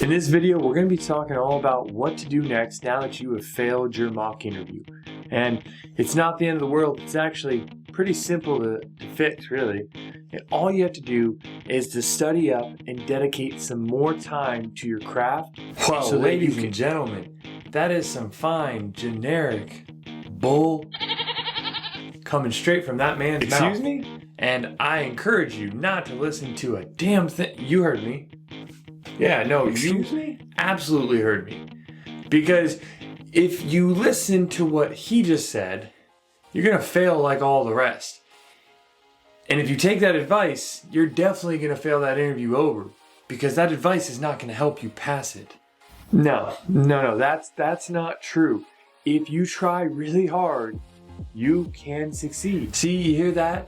In this video, we're going to be talking all about what to do next now that you have failed your mock interview. And it's not the end of the world. It's actually pretty simple to fix, really. And all you have to do is to study up and dedicate some more time to your craft. Well, so ladies and gentlemen, that is some fine, generic bull coming straight from that man's mouth. Excuse me? And I encourage you not to listen to a damn thing. You heard me. Yeah, no, Excuse you me? absolutely heard me. Because if you listen to what he just said, you're going to fail like all the rest. And if you take that advice, you're definitely going to fail that interview over. Because that advice is not going to help you pass it. No, that's not true. If you try really hard, you can succeed. See, you hear that?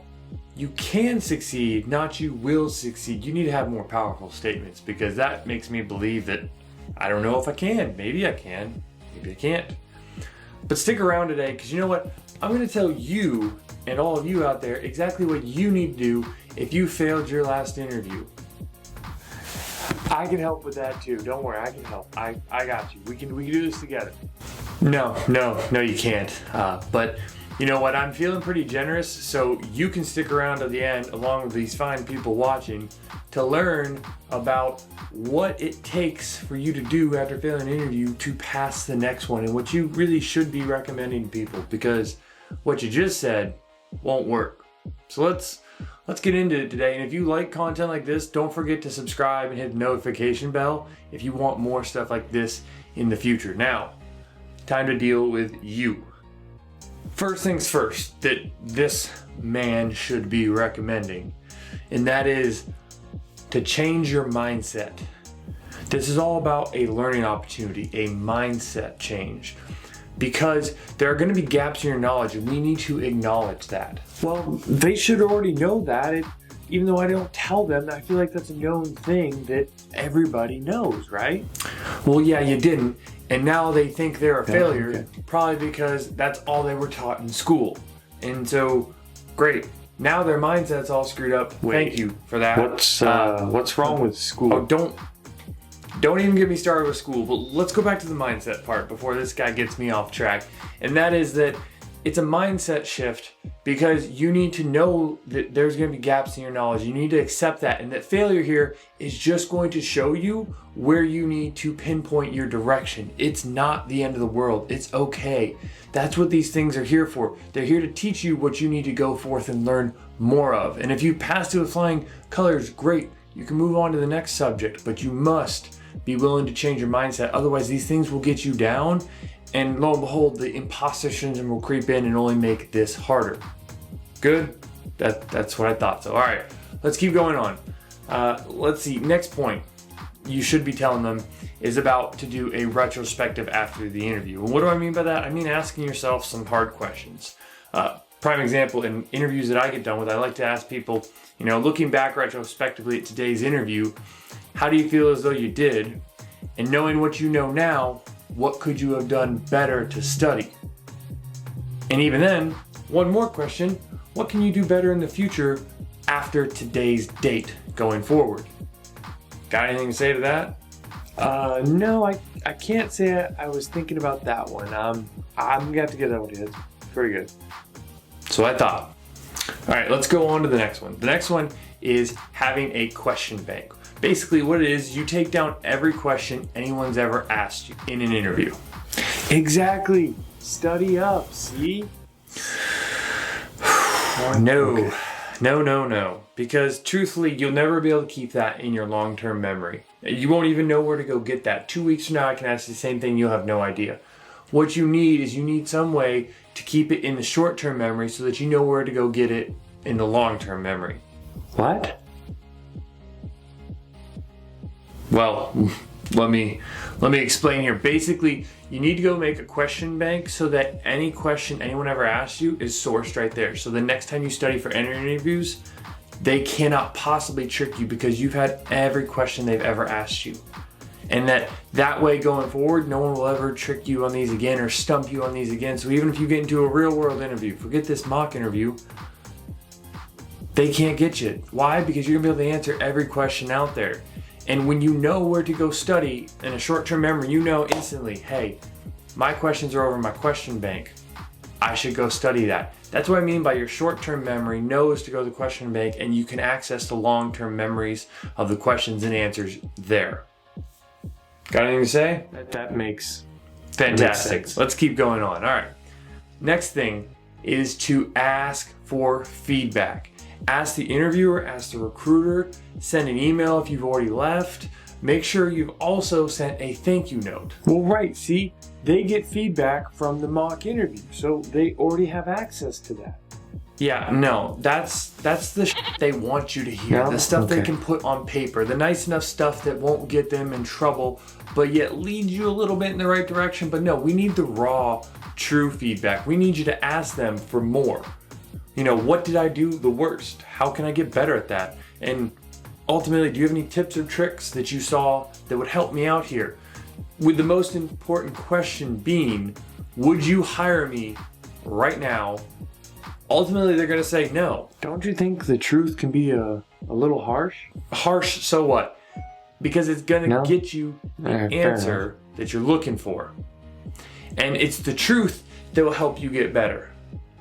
You can succeed, not you will succeed. You need to have more powerful statements because that makes me believe that I don't know if I can. Maybe I can. Maybe I can't. But stick around today because you know what? I'm going to tell you and all of you out there exactly what you need to do if you failed your last interview. I can help with that too. Don't worry, I can help. I got you. We can do this together. No, you can't. But you know what? I'm feeling pretty generous, so you can stick around to the end along with these fine people watching to learn about what it takes for you to do after failing an interview to pass the next one and what you really should be recommending to people because what you just said won't work. So let's get into it today. And if you like content like this, don't forget to subscribe and hit the notification bell if you want more stuff like this in the future. Now, time to deal with you. First things first that this man should be recommending, and that is to change your mindset. This is all about a learning opportunity, a mindset change, because there are going to be gaps in your knowledge and we need to acknowledge that. Well, they should already know that. Even though I don't tell them, I feel like that's a known thing that everybody knows, right? Well, yeah, you didn't. And now they think they're a failure, okay. Probably because that's all they were taught in school. And so, great. Now their mindset's all screwed up. Wait, thank you for that. What's wrong with school? Oh, don't even get me started with school. But let's go back to the mindset part before this guy gets me off track. And that is that it's a mindset shift because you need to know that there's going to be gaps in your knowledge. You need to accept that, and that failure here is just going to show you where you need to pinpoint your direction. It's not the end of the world. It's okay. That's what these things are here for. They're here to teach you what you need to go forth and learn more of. And if you pass it with flying colors, great. You can move on to the next subject, but you must be willing to change your mindset. Otherwise, these things will get you down. And lo and behold, the imposter syndrome will creep in and only make this harder. Good? That's what I thought. So, all right, let's keep going on. Let's see. Next point you should be telling them is about to do a retrospective after the interview. And what do I mean by that? I mean asking yourself some hard questions. Prime example, in interviews that I get done with, I like to ask people, looking back retrospectively at today's interview, how do you feel as though you did? And knowing what you know now, what could you have done better to study? And even then, one more question, what can you do better in the future after today's date going forward? Got anything to say to that? No, I can't say I was thinking about that one. I'm gonna have to get that one. It's pretty good. So I thought. All right, let's go on to the next one. The next one is having a question bank. Basically what it is, you take down every question anyone's ever asked you in an interview. Exactly. Study up, see? No. Because truthfully, you'll never be able to keep that in your long-term memory. You won't even know where to go get that. 2 weeks from now, I can ask you the same thing, you'll have no idea. What you need some way to keep it in the short-term memory so that you know where to go get it in the long-term memory. What? Well, let me explain here. Basically, you need to go make a question bank so that any question anyone ever asks you is sourced right there. So the next time you study for interviews, they cannot possibly trick you because you've had every question they've ever asked you. And that way going forward, no one will ever trick you on these again or stump you on these again. So even if you get into a real world interview, forget this mock interview, they can't get you. Why? Because you're gonna be able to answer every question out there. And when you know where to go study in a short-term memory, you know instantly, hey, my questions are over my question bank. I should go study that. That's what I mean by your short-term memory knows to go to the question bank, and you can access the long-term memories of the questions and answers there. Got anything to say? That makes Fantastic. sense. Let's keep going on. All right. Next thing is to ask for feedback. Ask the interviewer, ask the recruiter, send an email if you've already left. Make sure you've also sent a thank you note. Well, right, see, they get feedback from the mock interview, so they already have access to that. Yeah, no, that's the shit they want you to hear. No? The stuff they Okay. can put on paper. The nice enough stuff that won't get them in trouble, but yet leads you a little bit in the right direction. But no, we need the raw, true feedback. We need you to ask them for more. You know, what did I do the worst? How can I get better at that? And ultimately, do you have any tips or tricks that you saw that would help me out here? With the most important question being, would you hire me right now? Ultimately, they're going to say no. Don't you think the truth can be a little harsh? Harsh, so what? Because it's going to No? get you the Fair answer that you're looking for. And it's the truth that will help you get better,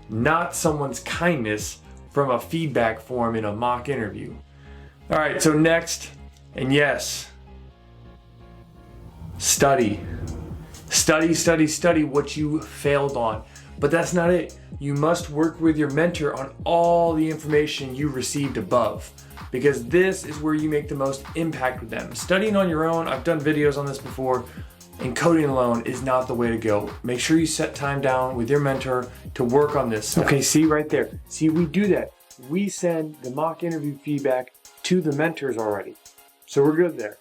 not someone's kindness from a feedback form in a mock interview. All right, so next, and yes, study. Study what you failed on. But that's not it. You must work with your mentor on all the information you received above, because this is where you make the most impact with them. Studying on your own, I've done videos on this before, and coding alone is not the way to go. Make sure you set time down with your mentor to work on this stuff. Okay, see right there. See, we do that. We send the mock interview feedback to the mentors already. So we're good there.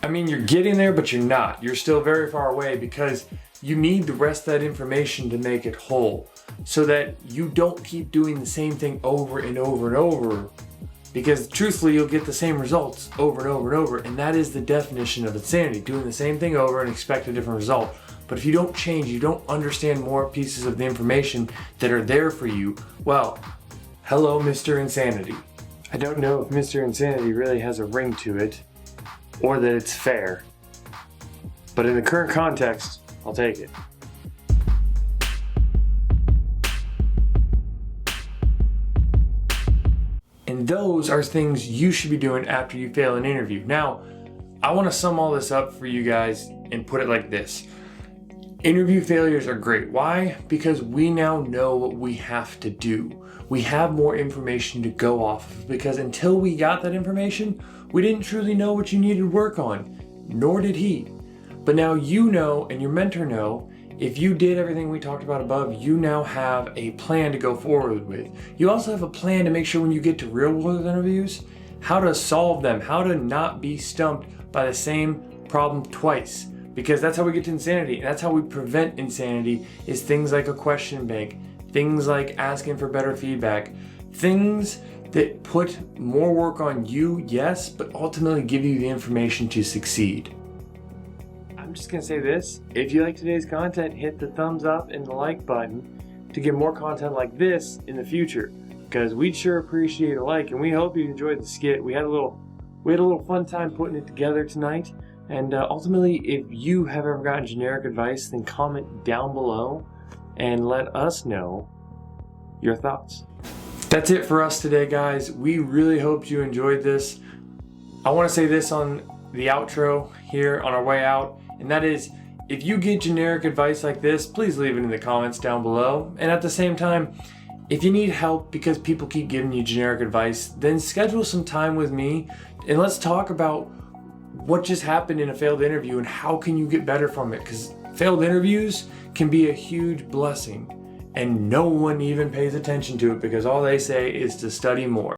I mean, you're getting there, but you're not. You're still very far away because you need the rest of that information to make it whole so that you don't keep doing the same thing over and over and over, because truthfully, you'll get the same results over and over and over. And that is the definition of insanity, doing the same thing over and expect a different result. But if you don't change, you don't understand more pieces of the information that are there for you, well, hello, Mr. Insanity. I don't know if Mr. Insanity really has a ring to it or that it's fair. But in the current context, I'll take it. And those are things you should be doing after you fail an interview. Now, I want to sum all this up for you guys and put it like this. Interview failures are great. Why? Because we now know what we have to do. We have more information to go off of, because until we got that information, we didn't truly know what you needed to work on, nor did he. But now you know, and your mentor know, if you did everything we talked about above, you now have a plan to go forward with. You also have a plan to make sure when you get to real world interviews, how to solve them, how to not be stumped by the same problem twice. Because that's how we get to insanity, and that's how we prevent insanity, is things like a question bank, things like asking for better feedback, things that put more work on you, yes, but ultimately give you the information to succeed. I'm just going to say this. If you like today's content, hit the thumbs up and the like button to get more content like this in the future, because we'd sure appreciate a like, and we hope you enjoyed the skit. We had a little fun time putting it together tonight. And ultimately, if you have ever gotten generic advice, then comment down below and let us know your thoughts. That's it for us today, guys. We really hope you enjoyed this. I want to say this on the outro here on our way out, and that is, if you get generic advice like this, please leave it in the comments down below. And at the same time, if you need help because people keep giving you generic advice, then schedule some time with me and let's talk about what just happened in a failed interview and how can you get better from it, because failed interviews can be a huge blessing and no one even pays attention to it because all they say is to study more.